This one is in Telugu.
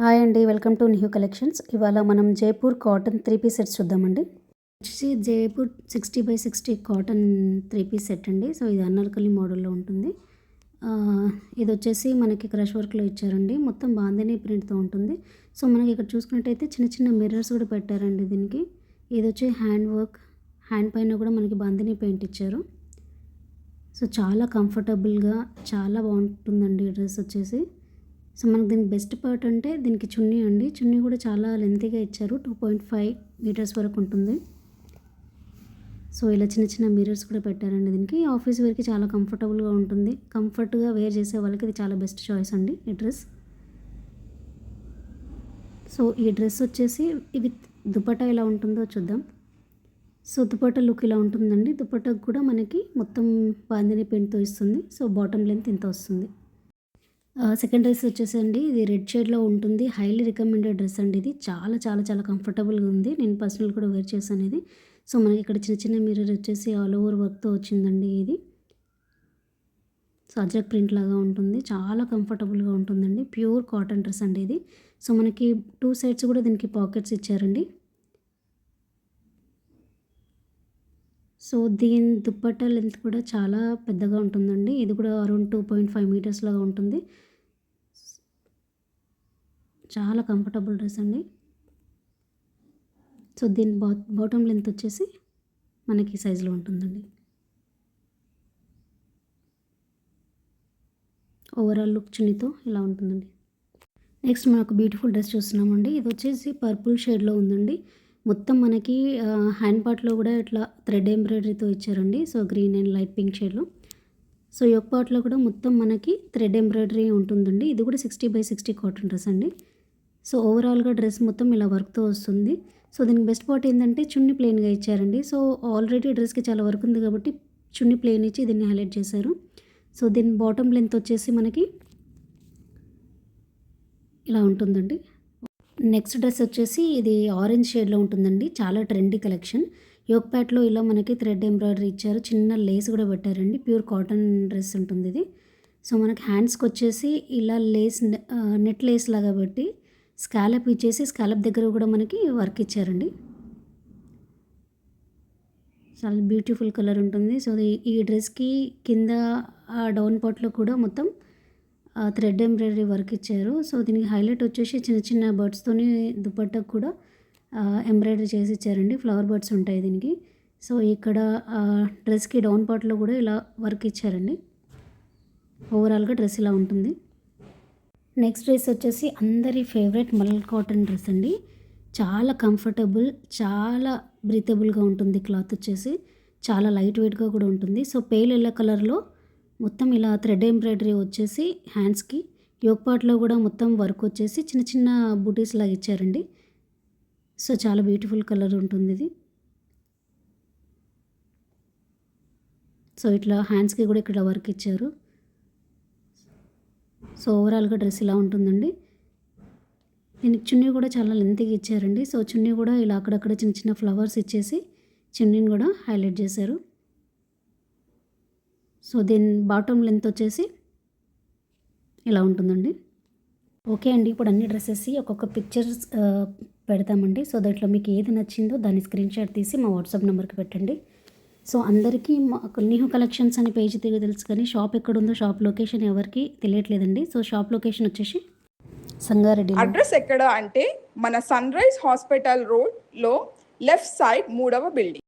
హాయ్ అండి, వెల్కమ్ టు న్యూ కలెక్షన్స్. ఇవాళ మనం జైపూర్ కాటన్ 3 పీస్ సెట్స్ చూద్దామండి. వచ్చేసి Jaipur 60x60 cotton 3 piece set అండి. సో ఇది అనార్కలి మోడల్లో ఉంటుంది. ఇది వచ్చేసి మనకి క్రష్ వర్క్లో ఇచ్చారండి. మొత్తం బాందిని ప్రింట్తో ఉంటుంది. సో మనకి ఇక్కడ చూసుకున్నట్టయితే చిన్న చిన్న మిర్రర్స్ కూడా పెట్టారండి దీనికి. ఇది వచ్చి హ్యాండ్ వర్క్, హ్యాండ్ పైన కూడా మనకి బాందిని పెయింట్ ఇచ్చారు. సో చాలా కంఫర్టబుల్గా చాలా బాగుంటుందండి ఈ డ్రెస్ వచ్చేసి. సో మనకు దీనికి బెస్ట్ పార్ట్ అంటే దీనికి చున్నీ అండి. చున్నీ కూడా చాలా లెంతీగా ఇచ్చారు, 2.5 మీటర్స్ వరకు ఉంటుంది. సో ఇలా చిన్న చిన్న మిర్రర్స్ కూడా పెట్టారండి దీనికి. ఆఫీస్ వేర్కి చాలా కంఫర్టబుల్గా ఉంటుంది. కంఫర్ట్గా వేర్ చేసే వాళ్ళకి ఇది చాలా బెస్ట్ చాయిస్ అండి ఈ డ్రెస్. సో ఈ డ్రెస్ వచ్చేసి విత్ దుపట్టా ఎలా ఉంటుందో చూద్దాం. సో దుపట్టా లుక్ ఇలా ఉంటుందండి. దుపట్టాకు కూడా మనకి మొత్తం బాందిని పెయింట్తో ఇస్తుంది. సో బాటమ్ లెంత్ ఇంత వస్తుంది. సెకండ్ డ్రెస్ వచ్చేసండి ఇది రెడ్ షేడ్లో ఉంటుంది. హైలీ రికమెండెడ్ డ్రెస్ అండి. ఇది చాలా చాలా చాలా కంఫర్టబుల్గా ఉంది. నేను పర్సనల్ కూడా వేర్ చేశాను ఇది. సో మనకి ఇక్కడ చిన్న చిన్న మిర్రర్ వచ్చేసి ఆల్ ఓవర్ వర్క్తో వచ్చిందండి ఇది. సో అజ్రక్ ప్రింట్ లాగా ఉంటుంది. చాలా కంఫర్టబుల్గా ఉంటుందండి. ప్యూర్ కాటన్ డ్రెస్ అండి ఇది. సో మనకి 2 సైడ్స్ కూడా దీనికి పాకెట్స్ ఇచ్చారండి. సో దీని దుపట్టా లెంత్ కూడా చాలా పెద్దగా ఉంటుందండి. ఇది కూడా అరౌండ్ 2.5 మీటర్స్ లాగా ఉంటుంది. చాలా కంఫర్టబుల్ డ్రెస్ అండి. సో దీని బాటమ్ లెంత్ వచ్చేసి మనకి సైజులో ఉంటుందండి. ఓవరాల్ లుక్ చున్నీతో ఇలా ఉంటుందండి. నెక్స్ట్ మనకు బ్యూటిఫుల్ డ్రెస్ చూస్తున్నామండి. ఇది వచ్చేసి పర్పుల్ షేడ్లో ఉందండి. మొత్తం మనకి హ్యాండ్ పార్ట్లో కూడా ఇట్లా థ్రెడ్ ఎంబ్రాయిడరీతో ఇచ్చారండి. So green and light pink షేడ్లో. సో యోక్ పార్ట్లో కూడా మొత్తం మనకి థ్రెడ్ ఎంబ్రాయిడరీ ఉంటుందండి. ఇది కూడా 60x60 కాటన్ డ్రెస్ అండి. సో ఓవరాల్గా డ్రెస్ మొత్తం ఇలా వర్క్తో వస్తుంది. సో దీనికి బెస్ట్ పార్ట్ ఏంటంటే చున్నీ ప్లెయిన్గా ఇచ్చారండి. సో ఆల్రెడీ డ్రెస్కి చాలా వర్క్ ఉంది కాబట్టి చున్నీ ప్లెయిన్ ఇచ్చి దీన్ని హైలైట్ చేశారు. సో దీని బాటమ్ లెంత్ వచ్చేసి మనకి ఇలా ఉంటుందండి. నెక్స్ట్ డ్రెస్ వచ్చేసి ఇది ఆరెంజ్ షేడ్లో ఉంటుందండి. చాలా ట్రెండీ కలెక్షన్. యోక్ ప్యాట్లో ఇలా మనకి థ్రెడ్ ఎంబ్రాయిడరీ ఇచ్చారు. చిన్న లేస్ కూడా పెట్టారండి. ప్యూర్ కాటన్ డ్రెస్ ఉంటుంది ఇది. సో మనకి హ్యాండ్స్కి వచ్చేసి ఇలా లేస్ నెట్ లేస్ లాగా పెట్టి స్కాలప్ ఇచ్చేసి స్కాలప్ దగ్గర కూడా మనకి వర్క్ ఇచ్చారండి. చాలా బ్యూటిఫుల్ కలర్ ఉంటుంది. సో ఈ డ్రెస్కి కింద డౌన్ పార్ట్లో కూడా మొత్తం థ్రెడ్ ఎంబ్రాయిడరీ వర్క్ ఇచ్చారు. సో దీనికి హైలైట్ వచ్చేసి చిన్న చిన్న బర్డ్స్తోని దుపట్టాకు కూడా ఎంబ్రాయిడరీ చేసి ఇచ్చారండి. ఫ్లవర్ బర్డ్స్ ఉంటాయి దీనికి. సో ఇక్కడ డ్రెస్కి డౌన్ పార్ట్లో కూడా ఇలా వర్క్ ఇచ్చారండి. ఓవరాల్గా డ్రెస్ ఇలా ఉంటుంది. నెక్స్ట్ డ్రెస్ వచ్చేసి అందరి ఫేవరెట్ మల్ కాటన్ డ్రెస్ అండి. చాలా కంఫర్టబుల్, చాలా బ్రీతబుల్గా ఉంటుంది. క్లాత్ వచ్చేసి చాలా లైట్ వెయిట్గా కూడా ఉంటుంది. సో పేల్ ఎల్లో కలర్లో మొత్తం ఇలా థ్రెడ్ ఎంబ్రాయిడరీ వచ్చేసి హ్యాండ్స్కి, యోక్ పార్ట్లో కూడా మొత్తం వర్క్ వచ్చేసి చిన్న చిన్న బూటీస్ లాగా ఇచ్చారండి. సో చాలా బ్యూటిఫుల్ కలర్ ఉంటుంది ఇది. సో ఇట్లా హ్యాండ్స్కి కూడా ఇక్కడ వర్క్ ఇచ్చారు. సో ఓవరాల్గా డ్రెస్ ఇలా ఉంటుందండి. దీనికి చున్నీ కూడా చాలా లెంతీగా ఇచ్చారండి. సో చున్నీ కూడా ఇలా అక్కడక్కడ చిన్న చిన్న ఫ్లవర్స్ ఇచ్చేసి చున్నీని కూడా హైలైట్ చేశారు. సో దీని బాటమ్ లెంత్ వచ్చేసి ఇలా ఉంటుందండి. ఓకే అండి, ఇప్పుడు అన్ని డ్రెస్సెస్ ఒక్కొక్క పిక్చర్స్ పెడతామండి. సో దాంట్లో మీకు ఏది నచ్చిందో దాన్ని స్క్రీన్ షాట్ తీసి మా వాట్సాప్ నెంబర్కి పెట్టండి. సో అందరికీ న్యూ కలెక్షన్స్ అనే పేజ్ తెలుసు, కానీ షాప్ ఎక్కడుందో షాప్ లొకేషన్ ఎవరికి తెలియట్లేదండి. సో షాప్ లొకేషన్ వచ్చేసి సంగారెడ్డి. అడ్రస్ ఎక్కడ అంటే మన సన్ రైజ్ హాస్పిటల్ రోడ్లో లెఫ్ట్ సైడ్ 3వ బిల్డింగ్.